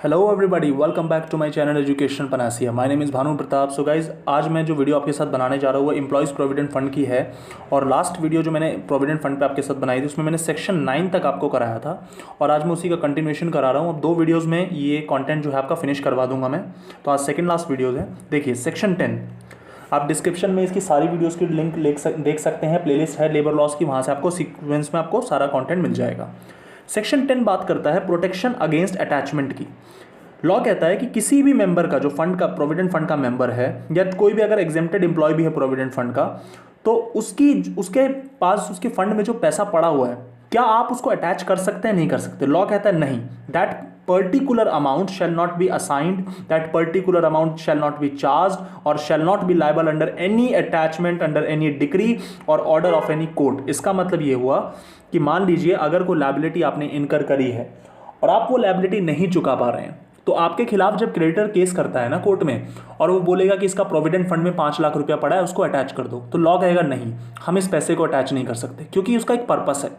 Hello everybody, welcome back to my channel education panacea. My name is Bhanu Pratap. So guys, आज मैं जो video आपके साथ बनाने जा रहा हूँ वो एम्प्लॉयज़ प्रोविडेंट फंड की है। और लास्ट वीडियो जो मैंने प्रोविडेंट फंड पे आपके साथ बनाई थी उसमें मैंने सेक्शन 9 तक आपको कराया था और आज मैं उसी का कंटिन्यूएशन करा रहा हूँ। अब 2 वीडियोज़ में ये कॉन्टेंट जो है आपका फिनिश करवा दूंगा मैं। तो आज सेकेंड लास्ट वीडियोज़ है। देखिए सेक्शन 10, आप डिस्क्रिप्शन में इसकी सारी वीडियोज़ की लिंक देख सकते हैं। प्लेलिस्ट है लेबर लॉस की, वहाँ से आपको सीक्वेंस में आपको सारा कॉन्टेंट मिल जाएगा। सेक्शन 10 बात करता है प्रोटेक्शन अगेंस्ट अटैचमेंट की। लॉ कहता है कि किसी भी मेंबर का जो फंड का प्रोविडेंट फंड का मेंबर है या कोई भी अगर एग्जेम्प्टेड एम्प्लॉय भी है प्रोविडेंट फंड का, तो उसके पास उसके फंड में जो पैसा पड़ा हुआ है क्या आप उसको अटैच कर सकते हैं? नहीं कर सकते। लॉ कहता है नहीं, that particular amount shall not be assigned, that particular amount shall not be charged और shall not be liable under any attachment under any decree और ऑर्डर ऑफ एनी कोर्ट। इसका मतलब ये हुआ कि मान लीजिए अगर कोई लायबिलिटी आपने इनकर करी है और आप वो लायबिलिटी नहीं चुका पा रहे हैं, तो आपके खिलाफ जब क्रेडिटर केस करता है ना कोर्ट में और वो बोलेगा कि इसका प्रोविडेंट फंड में 5 लाख रुपया पड़ा है, उसको अटैच कर दो, तो लॉ कहेगा नहीं, हम इस पैसे को अटैच नहीं कर सकते, क्योंकि उसका एक पर्पस है।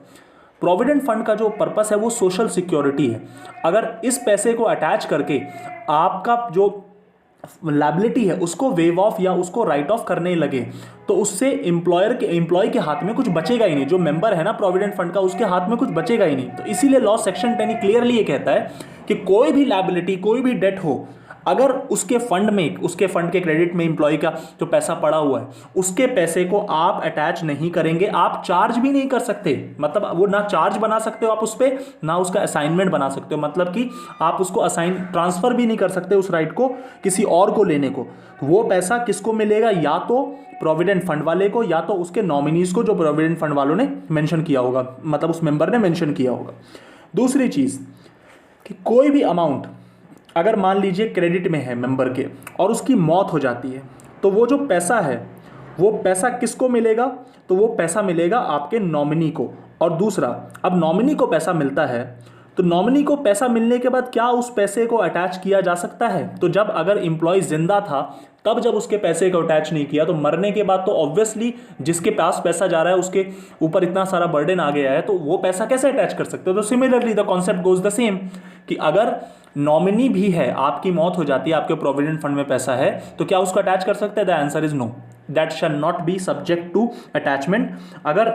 प्रोविडेंट फंड का जो पर्पस है वो सोशल सिक्योरिटी है। अगर इस पैसे को अटैच करके आपका जो लायबिलिटी है उसको वेव ऑफ या उसको राइट ऑफ करने लगे, तो उससे एम्प्लॉय के हाथ में कुछ बचेगा ही नहीं। जो मेंबर है ना प्रोविडेंट फंड का, उसके हाथ में कुछ बचेगा ही नहीं। तो इसीलिए लॉ सेक्शन 10 क्लियरली ये कहता है कि कोई भी लायबिलिटी, कोई भी डेट हो, अगर उसके फंड के क्रेडिट में एम्प्लॉय का जो पैसा पड़ा हुआ है उसके पैसे को आप अटैच नहीं करेंगे, आप चार्ज भी नहीं कर सकते। मतलब वो ना चार्ज बना सकते हो आप उस पर, ना उसका असाइनमेंट बना सकते हो। मतलब कि आप उसको ट्रांसफर भी नहीं कर सकते उस राइट को किसी और को लेने को। वो पैसा किसको मिलेगा? या तो प्रोविडेंट फंड वाले को या तो उसके नॉमिनीज को, जो प्रोविडेंट फंड वालों ने मेंशन किया होगा, मतलब उस मेंबर ने मेंशन किया होगा। दूसरी चीज कि कोई भी अमाउंट अगर मान लीजिए क्रेडिट में है मेंबर के और उसकी मौत हो जाती है, तो वो जो पैसा है वो पैसा किसको मिलेगा? तो वो पैसा मिलेगा आपके नॉमिनी को। और दूसरा, अब नॉमिनी को पैसा मिलता है तो नॉमिनी को पैसा मिलने के बाद क्या उस पैसे को अटैच किया जा सकता है? तो जब अगर एम्प्लॉय जिंदा था तब जब उसके पैसे को अटैच नहीं किया, तो मरने के बाद तो ऑब्वियसली जिसके पास पैसा जा रहा है उसके ऊपर इतना सारा बर्डन आ गया है, तो वो पैसा कैसे अटैच कर सकते हो? तो similarly the concept goes the same कि अगर नॉमिनी भी है, आपकी मौत हो जाती है, आपके प्रोविडेंट फंड में पैसा है, तो क्या उसको अटैच कर सकते हैं? The answer is no, that shall not be subject to attachment. अगर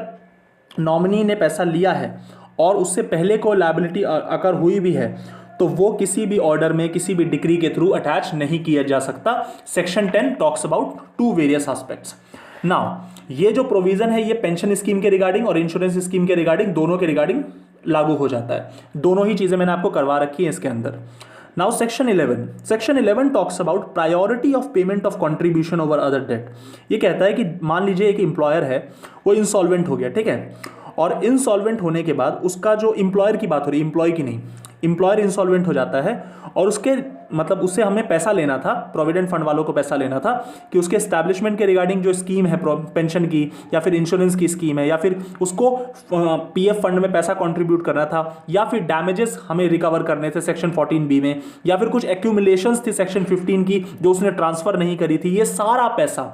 नॉमिनी ने पैसा लिया है और उससे पहले को लायबिलिटी अगर हुई भी है, तो वो किसी भी ऑर्डर में, किसी भी डिक्री के थ्रू अटैच नहीं किया जा सकता। Section 10 talks about 2 various aspects. Now ये जो प्रोविजन है ये पेंशन स्कीम के रिगार्डिंग और इंश्योरेंस स्कीम के रिगार्डिंग, दोनों के रिगार्डिंग लागू हो जाता है। दोनों ही चीजें मैंने आपको करवा रखी है इसके अंदर। Now section 11 talks about priority of payment of contribution over other debt. ये कहता है कि मान लीजिए एक एम्प्लॉयर है, वो इंसॉल्वेंट हो गया, ठीक है, और इंसॉल्वेंट होने के बाद उसका जो एम्प्लॉयर की बात हो रही है, एम्प्लॉय की नहीं, एम्प्लॉयर इंसॉल्वेंट हो जाता है और उसके मतलब उससे हमें पैसा लेना था, प्रोविडेंट फंड वालों को पैसा लेना था कि उसके एस्टैब्लिशमेंट के रिगार्डिंग जो स्कीम है पेंशन की या फिर इंश्योरेंस की स्कीम है, या फिर उसको पीएफ फंड में पैसा कंट्रीब्यूट करना था, या फिर डैमेजेस हमें रिकवर करने थे सेक्शन 14B में, या फिर कुछ एक्यूमुलेशंस थी सेक्शन 15 की जो उसने ट्रांसफर नहीं करी थी। ये सारा पैसा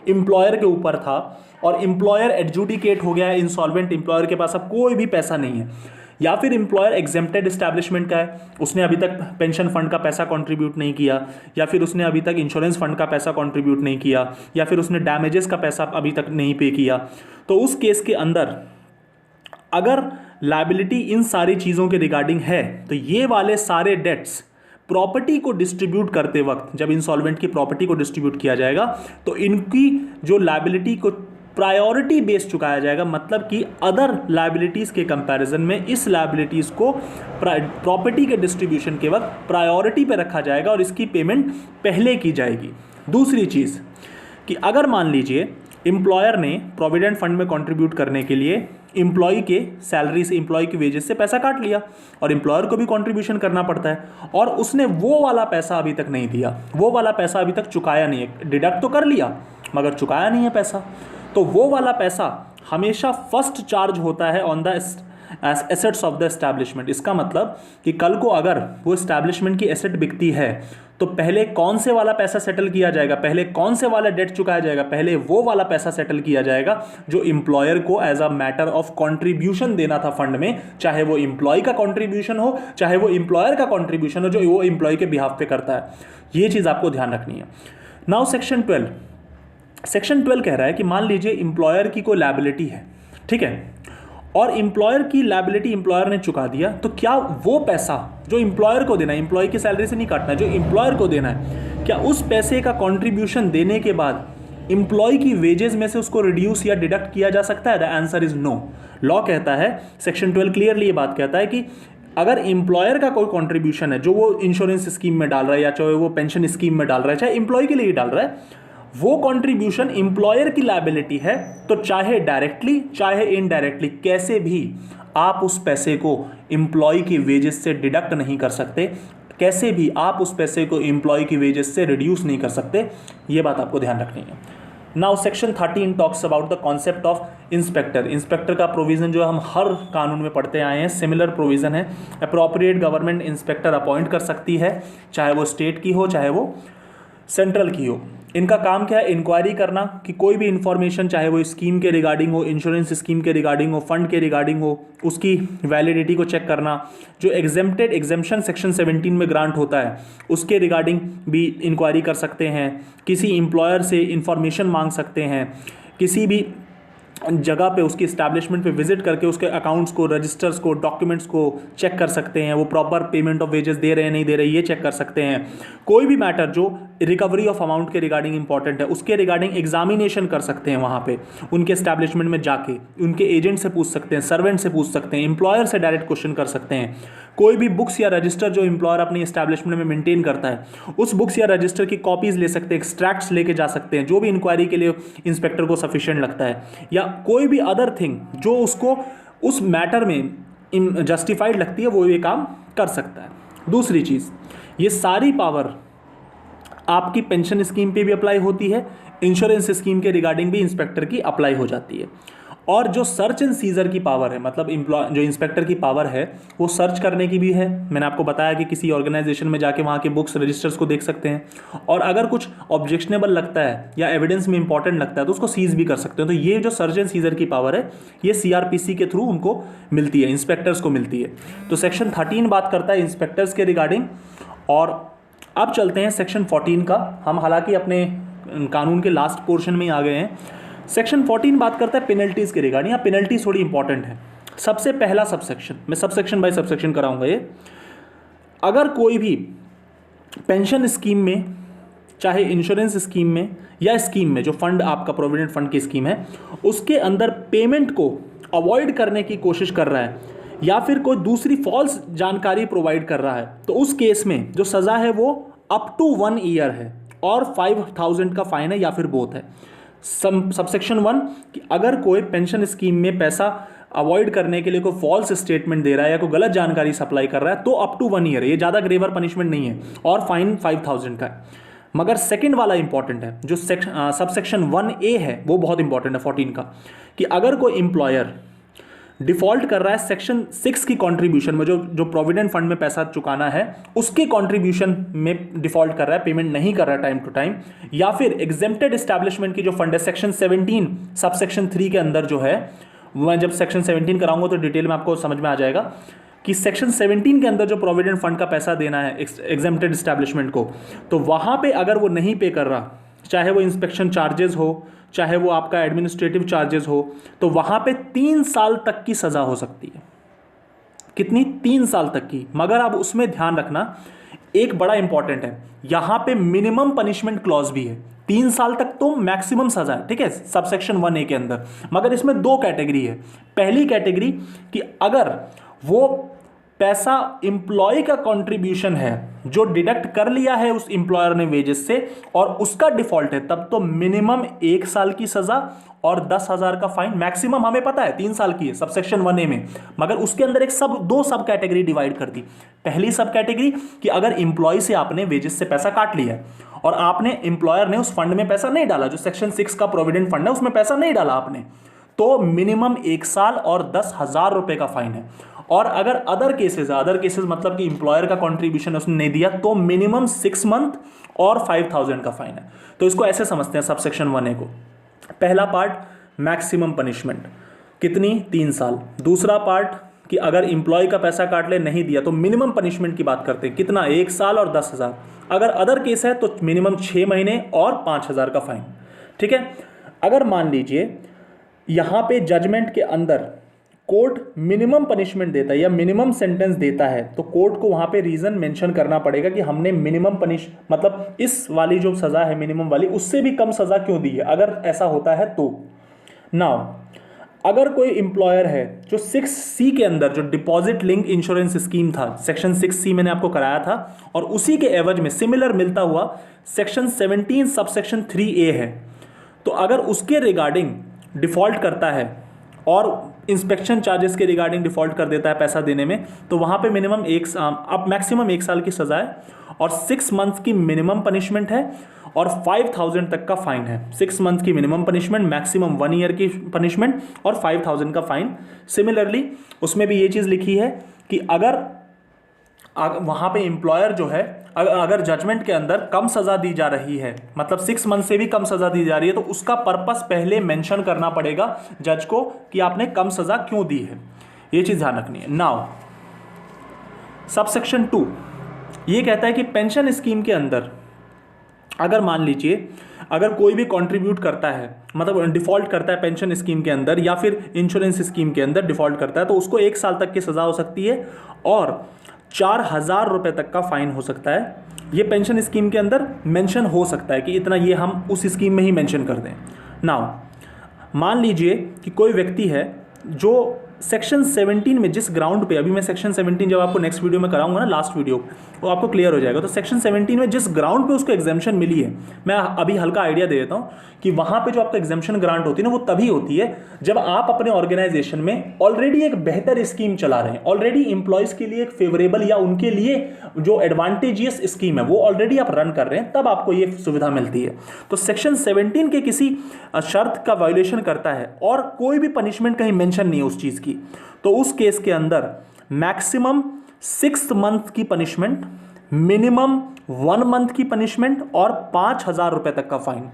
एम्प्लॉयर के ऊपर था और एम्प्लॉयर एडजुडिकेट हो गया है, इंसॉल्वेंट एम्प्लॉयर के पास अब कोई भी पैसा नहीं है। या फिर एम्प्लॉयर एग्जेम्प्टेड एस्टैब्लिशमेंट का है, उसने अभी तक पेंशन फंड का पैसा कंट्रीब्यूट नहीं किया, या फिर उसने अभी तक इंश्योरेंस फंड का पैसा कंट्रीब्यूट नहीं किया, या फिर उसने डैमेजेस का पैसा अभी तक नहीं पे किया, तो उस केस के अंदर अगर लायबिलिटी इन सारी चीज़ों के रिगार्डिंग है, तो ये वाले सारे डेट्स प्रॉपर्टी को डिस्ट्रीब्यूट करते वक्त, जब इंसॉल्वेंट की प्रॉपर्टी को डिस्ट्रीब्यूट किया जाएगा, तो इनकी जो लायबिलिटी को प्रायोरिटी बेस चुकाया जाएगा। मतलब कि अदर लायबिलिटीज के कंपैरिजन में इस लायबिलिटीज को प्रॉपर्टी के डिस्ट्रीब्यूशन के वक्त प्रायोरिटी पे रखा जाएगा और इसकी पेमेंट पहले की जाएगी। दूसरी चीज़ कि अगर मान लीजिए एम्प्लॉयर ने प्रोविडेंट फंड में कंट्रीब्यूट करने के लिए एम्प्लॉय के सैलरी से, एम्प्लॉय की वेजेस से पैसा काट लिया, और एम्प्लॉयर को भी कंट्रीब्यूशन करना पड़ता है, और उसने वो वाला पैसा अभी तक नहीं दिया, वो वाला पैसा अभी तक चुकाया नहीं है, डिडक्ट तो कर लिया मगर चुकाया नहीं है पैसा, तो वो वाला पैसा हमेशा फर्स्ट चार्ज होता है on the as assets of the establishment. इसका मतलब कि कल को अगर वो एस्टैब्लिशमेंट की एसेट बिकती है तो पहले कौन से वाला पैसा सेटल किया जाएगा, पहले कौन से वाला डेट चुकाया जाएगा, पहले वो वाला पैसा सेटल किया जाएगा जो इंप्लॉयर को as a matter of contribution देना था फंड में, चाहे वो इंप्लॉय का कंट्रीब्यूशन हो चाहे वो इंप्लॉयर का कंट्रीब्यूशन हो जो वो इंप्लॉय के बिहाफ पे करता है। ये चीज आपको ध्यान रखनी है। नाउ सेक्शन 12 कह रहा है कि मान लीजिए इंप्लॉयर की कोई लायबिलिटी है, ठीक है, और इंप्लॉयर की लायबिलिटी इंप्लॉयर ने चुका दिया, तो क्या वो पैसा जो इंप्लॉयर को देना है, इंप्लॉय की सैलरी से नहीं काटना है, जो इंप्लॉयर को देना है, क्या उस पैसे का कंट्रीब्यूशन देने के बाद इंप्लॉय की वेजेस में से उसको रिड्यूस या डिडक्ट किया जा सकता है? The answer is no. Law कहता है, सेक्शन 12 क्लियरली ये बात कहता है कि अगर इंप्लॉयर का कोई कंट्रीब्यूशन है जो वो इंश्योरेंस स्कीम में डाल रहा है या चाहे वो पेंशन स्कीम में डाल रहा है, चाहे इंप्लॉय के लिए ही डाल रहा है, वो कंट्रीब्यूशन इंप्लॉयर की लायबिलिटी है, तो चाहे डायरेक्टली चाहे इनडायरेक्टली कैसे भी आप उस पैसे को इंप्लॉय की वेजेस से डिडक्ट नहीं कर सकते, कैसे भी आप उस पैसे को इंप्लॉय की वेजेस से रिड्यूस नहीं कर सकते। ये बात आपको ध्यान रखनी है। Now section 13 talks about the concept of inspector. Inspector का प्रोविजन जो हम हर कानून में पढ़ते आए हैं, सिमिलर प्रोविजन है। अप्रोप्रिएट गवर्नमेंट इंस्पेक्टर अपॉइंट कर सकती है, चाहे वो स्टेट की हो चाहे वो सेंट्रल की हो। इनका काम क्या है? इंक्वायरी करना कि कोई भी इंफॉर्मेशन, चाहे वो स्कीम के रिगार्डिंग हो, इंश्योरेंस स्कीम के रिगार्डिंग हो, फंड के रिगार्डिंग हो, उसकी वैलिडिटी को चेक करना। जो एग्जेम्पशन सेक्शन 17 में ग्रांट होता है उसके रिगार्डिंग भी इंक्वायरी कर सकते हैं। किसी एम्प्लॉयर से इंफॉर्मेशन मांग सकते हैं, किसी भी जगह पे उसकी इस्टेब्लिशमेंट पे विजिट करके उसके अकाउंट्स को, रजिस्टर्स को, डॉक्यूमेंट्स को चेक कर सकते हैं, वो प्रॉपर पेमेंट ऑफ वेजेस दे रहे हैं नहीं दे रहे, ये चेक कर सकते हैं। कोई भी मैटर जो रिकवरी ऑफ अमाउंट के रिगार्डिंग इंपॉर्टेंट है उसके रिगार्डिंग एग्जामिनेशन कर सकते हैं, वहाँ पे उनके इस्टेब्लिशमेंट में जाके उनके एजेंट से पूछ सकते हैं, सर्वेंट से पूछ सकते हैं, एम्प्लॉयर से डायरेक्ट क्वेश्चन कर सकते हैं। कोई भी बुक्स या रजिस्टर जो एम्प्लॉयर अपनी एस्टैब्लिशमेंट में मेंटेन करता है उस बुक्स या रजिस्टर की कॉपीज ले सकते हैं, एक्सट्रैक्ट्स लेके जा सकते हैं, जो भी इंक्वायरी के लिए इंस्पेक्टर को सफिशिएंट लगता है, या कोई भी अदर थिंग जो उसको उस मैटर में जस्टिफाइड लगती है वो ये काम कर सकता है। दूसरी चीज़, ये सारी पावर आपकी पेंशन स्कीम पे भी अप्लाई होती है, इंश्योरेंस स्कीम के रिगार्डिंग भी इंस्पेक्टर की अप्लाई हो जाती है। और जो सर्च एंड सीजर की पावर है, मतलब जो इंस्पेक्टर की पावर है वो सर्च करने की भी है। मैंने आपको बताया कि किसी ऑर्गेनाइजेशन में जाके वहाँ के बुक्स रजिस्टर्स को देख सकते हैं, और अगर कुछ ऑब्जेक्शनेबल लगता है या एविडेंस में इंपॉर्टेंट लगता है तो उसको सीज भी कर सकते हैं। तो ये जो सर्च एंड सीजर की पावर है ये CRPC के थ्रू उनको मिलती है, इंस्पेक्टर्स को मिलती है। तो सेक्शन 13 बात करता है इंस्पेक्टर्स के रिगार्डिंग। और अब चलते हैं सेक्शन 14 का। हम हालांकि अपने कानून के लास्ट पोर्शन में ही आ गए हैं। सेक्शन 14 बात करता है पेनल्टीज के रिगार्डिंग। यहाँ पेनल्टीज थोड़ी इंपॉर्टेंट है। सबसे पहला सबसेक्शन, मैं सबसेक्शन बाय सबसेक्शन कराऊंगा ये। अगर कोई भी पेंशन स्कीम में, चाहे इंश्योरेंस स्कीम में या स्कीम में, जो फंड आपका प्रोविडेंट फंड की स्कीम है, उसके अंदर पेमेंट को अवॉइड करने की कोशिश कर रहा है या फिर कोई दूसरी फॉल्स जानकारी प्रोवाइड कर रहा है, तो उस केस में जो सज़ा है वो अप टू 1 ईयर है और 5,000 का फाइन है, या फिर बोथ है। सबसेक्शन 1 कि अगर कोई पेंशन स्कीम में पैसा अवॉइड करने के लिए कोई फॉल्स स्टेटमेंट दे रहा है या कोई गलत जानकारी सप्लाई कर रहा है तो अप टू 1 ईयर है, ये ज़्यादा ग्रेवर पनिशमेंट नहीं है, और फाइन 5,000 का है। मगर सेकंड वाला इंपॉर्टेंट है, जो सबसेक्शन 1A है वो बहुत इंपॉर्टेंट है 14 का, कि अगर कोई एम्प्लॉयर डिफॉल्ट कर रहा है सेक्शन 6 की कंट्रीब्यूशन में, जो प्रोविडेंट फंड में पैसा चुकाना है उसके कंट्रीब्यूशन में डिफॉल्ट कर रहा है, पेमेंट नहीं कर रहा है टाइम टू टाइम, या फिर एग्जेम्प्टेड एस्टैब्लिशमेंट की जो फंड है सेक्शन 17 सबसेक्शन 3 के अंदर जो है, मैं जब सेक्शन 17 कराऊंगा तो डिटेल में आपको समझ में आ जाएगा कि सेक्शन 17 के अंदर जो प्रोविडेंट फंड का पैसा देना है एग्जेम्प्टेड एस्टैब्लिशमेंट को, तो वहाँ पे अगर वो नहीं पे कर रहा, चाहे वो इंस्पेक्शन चार्जेस हो चाहे वो आपका एडमिनिस्ट्रेटिव चार्जेस हो, तो वहाँ पे 3 साल तक की सज़ा हो सकती है। कितनी? 3 साल तक की। मगर अब उसमें ध्यान रखना एक बड़ा इंपॉर्टेंट है, यहाँ पे मिनिमम पनिशमेंट क्लॉज भी है। 3 साल तक तो मैक्सिमम सजा है, ठीक है, सबसेक्शन 1A के अंदर। मगर इसमें 2 कैटेगरी है। पहली कैटेगरी कि अगर वो पैसा एम्प्लॉय का कंट्रीब्यूशन है जो डिडक्ट कर लिया है उस एम्प्लॉयर ने वेजेस से और उसका डिफॉल्ट है, तब तो मिनिमम 1 साल की सजा और 10,000 का फाइन। मैक्सिमम हमें पता है 3 साल की है सबसेक्शन 1A में, मगर उसके अंदर एक 2 सब कैटेगरी डिवाइड कर दी। पहली सब कैटेगरी कि अगर एम्प्लॉय से आपने वेजेस से पैसा काट लिया है और आपने एम्प्लॉयर ने उस फंड में पैसा नहीं डाला, जो सेक्शन 6 का प्रोविडेंट फंड है उसमें पैसा नहीं डाला आपने, तो मिनिमम 1 साल और 10,000 रुपये का फाइन है। और अगर अदर केसेस मतलब कि इंप्लॉयर का कंट्रीब्यूशन उसने नहीं दिया तो मिनिमम 6 मंथ और 5,000 का फाइन है। तो इसको ऐसे समझते हैं सबसेक्शन 1A को। पहला पार्ट मैक्सिमम पनिशमेंट कितनी, 3 साल। दूसरा पार्ट कि अगर इंप्लॉय का पैसा काट ले, नहीं दिया, तो मिनिमम पनिशमेंट की बात करते हैं, कितना, 1 साल और 10,000। अगर अदर केस है तो मिनिमम 6 महीने और 5,000 का फाइन। ठीक है। अगर मान लीजिए यहाँ पे जजमेंट के अंदर कोर्ट मिनिमम पनिशमेंट देता है या मिनिमम सेंटेंस देता है तो कोर्ट को वहाँ पे रीज़न मेंशन करना पड़ेगा कि हमने मिनिमम मतलब इस वाली जो सज़ा है मिनिमम वाली, उससे भी कम सज़ा क्यों दी है, अगर ऐसा होता है तो। नाउ अगर कोई एम्प्लॉयर है जो 6C के अंदर जो डिपॉजिट लिंक इंश्योरेंस स्कीम था, सेक्शन 6C मैंने आपको कराया था, और उसी के एवज में सिमिलर मिलता हुआ सेक्शन 17 सबसेक्शन 3A है, तो अगर उसके रिगार्डिंग डिफ़ॉल्ट करता है और इंस्पेक्शन चार्जेस के रिगार्डिंग डिफ़ॉल्ट कर देता है पैसा देने में, तो वहाँ पे मिनिमम अब मैक्सिमम 1 साल की सज़ा है और 6 मंथ की मिनिमम पनिशमेंट है और 5,000 तक का फाइन है। 6 मंथ की मिनिमम पनिशमेंट, मैक्सिमम 1 ईयर की पनिशमेंट और 5,000 का फाइन। सिमिलरली उसमें भी ये चीज़ लिखी है कि अगर वहाँ पे एम्प्लॉयर जो है अगर जजमेंट के अंदर कम सज़ा दी जा रही है, मतलब 6 मंथ से भी कम सज़ा दी जा रही है, तो उसका पर्पस पहले मेंशन करना पड़ेगा जज को कि आपने कम सज़ा क्यों दी है। ये चीज़ ध्यान रखनी है। नाउ सबसेक्शन 2 ये कहता है कि पेंशन स्कीम के अंदर अगर मान लीजिए अगर कोई भी कंट्रीब्यूट करता है, मतलब डिफ़ॉल्ट करता है पेंशन स्कीम के अंदर या फिर इंश्योरेंस स्कीम के अंदर डिफ़ॉल्ट करता है, तो उसको 1 साल तक की सज़ा हो सकती है और 4,000 रुपये तक का फाइन हो सकता है। ये पेंशन स्कीम के अंदर मेंशन हो सकता है कि इतना, ये हम उस स्कीम में ही मेंशन कर दें। नाउ मान लीजिए कि कोई व्यक्ति है जो सेक्शन 17 में जिस ग्राउंड पे, अभी मैं सेक्शन 17 जब आपको नेक्स्ट वीडियो में कराऊंगा ना, लास्ट वीडियो, वो आपको क्लियर हो जाएगा। तो सेक्शन 17 में जिस ग्राउंड पे उसको एग्जाम्पशन मिली है, मैं अभी हल्का आइडिया दे देता हूँ कि वहाँ पे जो आपको एग्जाम्पशन ग्रांट होती है ना, वो तभी होती है जब आप अपने ऑर्गेनाइजेशन में ऑलरेडी एक बेहतर स्कीम चला रहे हैं, ऑलरेडी एम्प्लॉयज़ के लिए एक फेवरेबल या उनके लिए जो एडवांटेजियस स्कीम है वो ऑलरेडी आप रन कर रहे हैं, तब आपको ये सुविधा मिलती है। तो सेक्शन 17 के किसी शर्त का वायोलेशन करता है और कोई भी पनिशमेंट कहीं मेंशन नहीं है उस चीज़ की, तो उस केस के अंदर मैक्सिमम 6 मंथ की पनिशमेंट, मिनिमम 1 मंथ की पनिशमेंट और 5,000 रुपये तक का फाइन।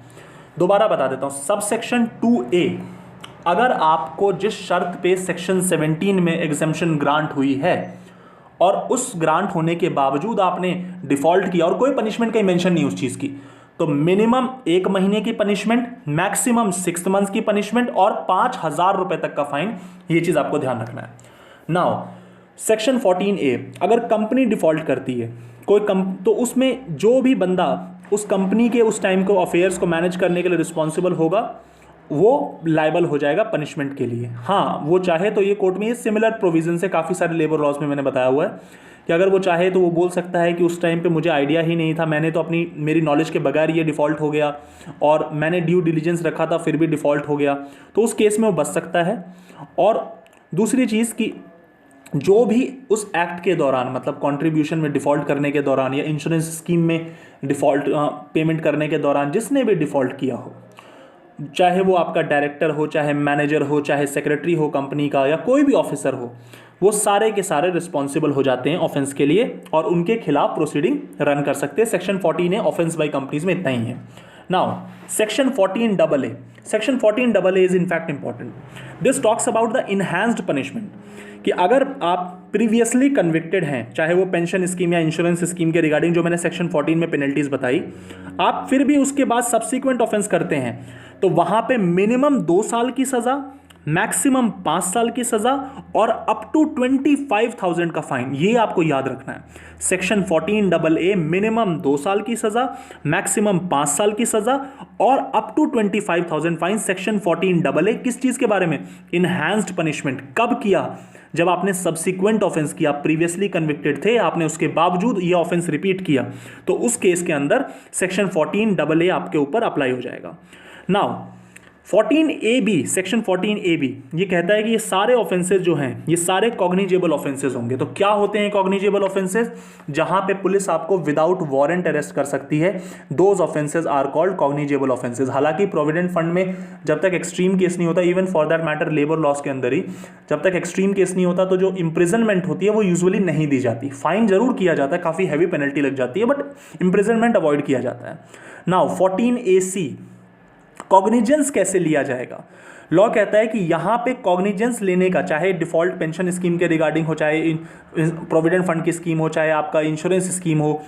दोबारा बता देता हूं, सब सेक्शन 2A अगर आपको जिस शर्त पे सेक्शन 17 में एग्जेम्पशन ग्रांट हुई है और उस ग्रांट होने के बावजूद आपने डिफॉल्ट किया और कोई पनिशमेंट कहीं मेंशन नहीं उस चीज़ की, तो मिनिमम 1 महीने की पनिशमेंट, मैक्सिमम 6 मंथ्स की पनिशमेंट और 5,000 रुपये तक का फाइन। ये चीज़ आपको ध्यान रखना है। नाउ सेक्शन 14A अगर कंपनी डिफॉल्ट करती है कोई तो उसमें जो भी बंदा उस कंपनी के उस टाइम को अफेयर्स को मैनेज करने के लिए रिस्पॉन्सिबल होगा वो लायबल हो जाएगा पनिशमेंट के लिए। हाँ, वो चाहे तो ये कोर्ट में ये सिमिलर प्रोविजन से काफ़ी सारे लेबर लॉज में मैंने बताया हुआ है कि अगर वो चाहे तो वो बोल सकता है कि उस टाइम पे मुझे आइडिया ही नहीं था, मैंने तो मेरी नॉलेज के बगैर ये डिफ़ॉल्ट हो गया और मैंने ड्यू डिलीजेंस रखा था फिर भी डिफ़ॉल्ट हो गया, तो उस केस में वो बच सकता है। और दूसरी चीज़ कि जो भी उस एक्ट के दौरान, मतलब कंट्रीब्यूशन में डिफ़ॉल्ट करने के दौरान या इंश्योरेंस स्कीम में डिफ़ॉल्ट पेमेंट करने के दौरान जिसने भी डिफ़ॉल्ट किया हो, चाहे वो आपका डायरेक्टर हो, चाहे मैनेजर हो, चाहे सेक्रेटरी हो कंपनी का या कोई भी ऑफिसर हो, वो सारे के सारे रिस्पॉन्सिबल हो जाते हैं ऑफेंस के लिए और उनके खिलाफ प्रोसीडिंग रन कर सकते हैं। Section 14A offence by companies में इतना ही है। Now section 14AA, section 14AA is in fact important. This talks about the enhanced punishment कि अगर आप प्रीवियसली कन्विक्टेड हैं, चाहे वो पेंशन स्कीम या इंश्योरेंस स्कीम के रिगार्डिंग जो मैंने सेक्शन 14 में पेनल्टीज बताई, आप फिर भी उसके बाद सब्सिक्वेंट ऑफेंस करते हैं, तो वहां पे मिनिमम 2 साल की सजा, मैक्सिमम 5 साल की सजा और अप टू 25,000 का फाइन। ये आपको याद रखना है। सेक्शन 14AA मिनिमम 2 साल की सजा, मैक्सिमम 5 साल की सजा और up to 25,000 fine. Section 14AA किस चीज के बारे में? Enhanced punishment. कब किया? जब आपने सब्सिक्वेंट ऑफेंस किया, प्रीवियसली कन्विक्टेड थे, आपने उसके बावजूद ये ऑफेंस रिपीट किया, तो उस केस के अंदर सेक्शन 14AA आपके ऊपर अप्लाई हो जाएगा। नाउ 14AB, सेक्शन 14AB ये कहता है कि ये सारे ऑफेंसेस जो हैं ये सारे कॉग्निजेबल ऑफेंसेस होंगे। तो क्या होते हैं कॉग्निजेबल ऑफेंसेस? जहां पे पुलिस आपको विदाउट वारंट अरेस्ट कर सकती है, those offences are called cognizable offences. हालांकि प्रोविडेंट फंड में जब तक एक्सट्रीम केस नहीं होता, even for that matter labour laws के अंदर ही जब तक एक्सट्रीम केस नहीं होता, तो जो इंप्रिजनमेंट होती है वो यूजुअली नहीं दी जाती। फाइन जरूर किया जाता है, काफी हैवी पेनल्टी लग जाती है, बट इंप्रिजनमेंट अवॉइड किया जाता है। नाउ 14AC, कॉग्निजेंस कैसे लिया जाएगा? लॉ कहता है कि यहां पे कॉग्निजेंस लेने का, चाहे डिफॉल्ट पेंशन स्कीम के रिगार्डिंग हो, चाहे प्रोविडेंट फंड की स्कीम हो, चाहे आपका इंश्योरेंस स्कीम हो,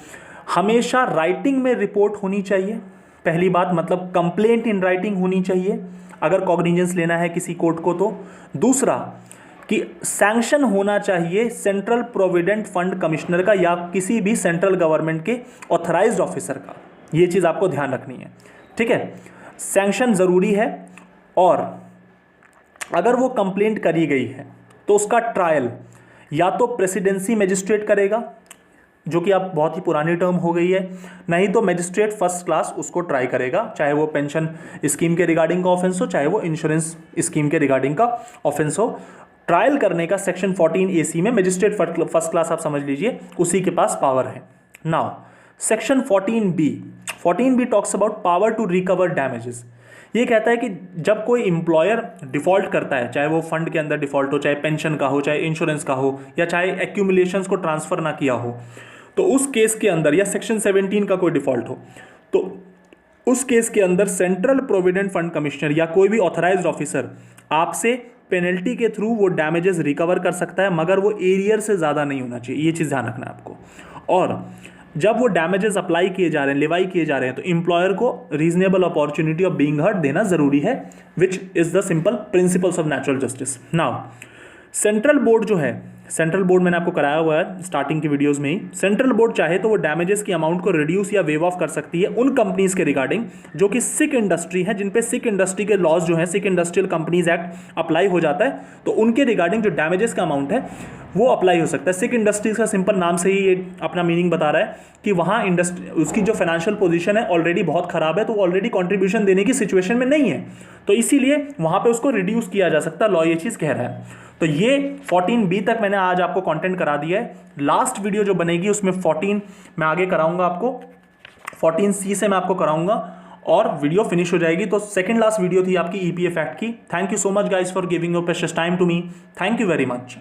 हमेशा राइटिंग में रिपोर्ट होनी चाहिए। पहली बात, मतलब कंप्लेंट इन राइटिंग होनी चाहिए अगर कॉग्निजेंस लेना है किसी कोर्ट को तो। दूसरा कि सैंक्शन होना चाहिए सेंट्रल प्रोविडेंट फंड कमिश्नर का या किसी भी सेंट्रल गवर्नमेंट के ऑथराइज्ड ऑफिसर का। ये चीज़ आपको ध्यान रखनी है, ठीक है। सैंक्शन ज़रूरी है, और अगर वो कंप्लेंट करी गई है तो उसका ट्रायल या तो प्रेसिडेंसी मजिस्ट्रेट करेगा, जो कि अब बहुत ही पुरानी टर्म हो गई है, नहीं तो मजिस्ट्रेट फर्स्ट क्लास उसको ट्राई करेगा, चाहे वो पेंशन स्कीम के रिगार्डिंग का ऑफेंस हो, चाहे वो इंश्योरेंस स्कीम के रिगार्डिंग का ऑफेंस हो। ट्रायल करने का सेक्शन 14AC में मजिस्ट्रेट फर्स्ट क्लास आप समझ लीजिए, उसी के पास पावर है। Now section 14B talks about power to recover damages. ये कहता है कि जब कोई इंप्लॉयर डिफॉल्ट करता है, चाहे वो फंड के अंदर डिफॉल्ट हो, चाहे पेंशन का हो, चाहे इंश्योरेंस का हो, या चाहे एक्यूमुलेशंस को ट्रांसफर ना किया हो, तो उस केस के अंदर, या सेक्शन 17 का कोई डिफॉल्ट हो, तो उस केस के अंदर सेंट्रल प्रोविडेंट फंड कमिश्नर या कोई भी ऑथराइज्ड ऑफिसर आपसे पेनल्टी के थ्रू वो डैमेजेस रिकवर कर सकता है, मगर वो एरियर से ज़्यादा नहीं होना चाहिए। ये चीज़ ध्यान रखना है आपको। और जब वो डैमेजेस अप्लाई किए जा रहे हैं, लिवाई किए जा रहे हैं, तो इंप्लॉयर को reasonable opportunity of being heard देना जरूरी है, which is the simple principles of natural justice. Now central board जो है, सेंट्रल बोर्ड मैंने आपको कराया हुआ है स्टार्टिंग की वीडियोस में ही। सेंट्रल बोर्ड चाहे तो वो डैमेजेस की अमाउंट को रिड्यूस या वेव ऑफ कर सकती है उन कंपनीज के रिगार्डिंग जो कि सिक इंडस्ट्री है, जिन पे सिक इंडस्ट्री के लॉज जो है, सिक इंडस्ट्रियल कंपनीज एक्ट अप्लाई हो जाता है, तो उनके रिगार्डिंग जो डैमेजेस का अमाउंट है वो अप्लाई हो सकता है। सिक इंडस्ट्रीज का सिंपल नाम से ही ये अपना मीनिंग बता रहा है कि वहाँ इंडस्ट्री, उसकी जो फाइनेंशियल पोजीशन है ऑलरेडी बहुत खराब है, तो वो ऑलरेडी कॉन्ट्रीब्यूशन देने की सिचुएशन में नहीं है, तो इसीलिए वहाँ पे उसको रिड्यूस किया जा सकता है। लॉ ये चीज़ कह रहा है। तो ये 14B तक मैंने आज आपको कंटेंट करा दिया है। लास्ट वीडियो जो बनेगी उसमें 14 मैं आगे कराऊंगा आपको, 14C से मैं आपको कराऊंगा और वीडियो फिनिश हो जाएगी। तो सेकंड लास्ट वीडियो थी आपकी EPF एक्ट की। Thank you so much guys for giving your precious time to me. Thank you very much.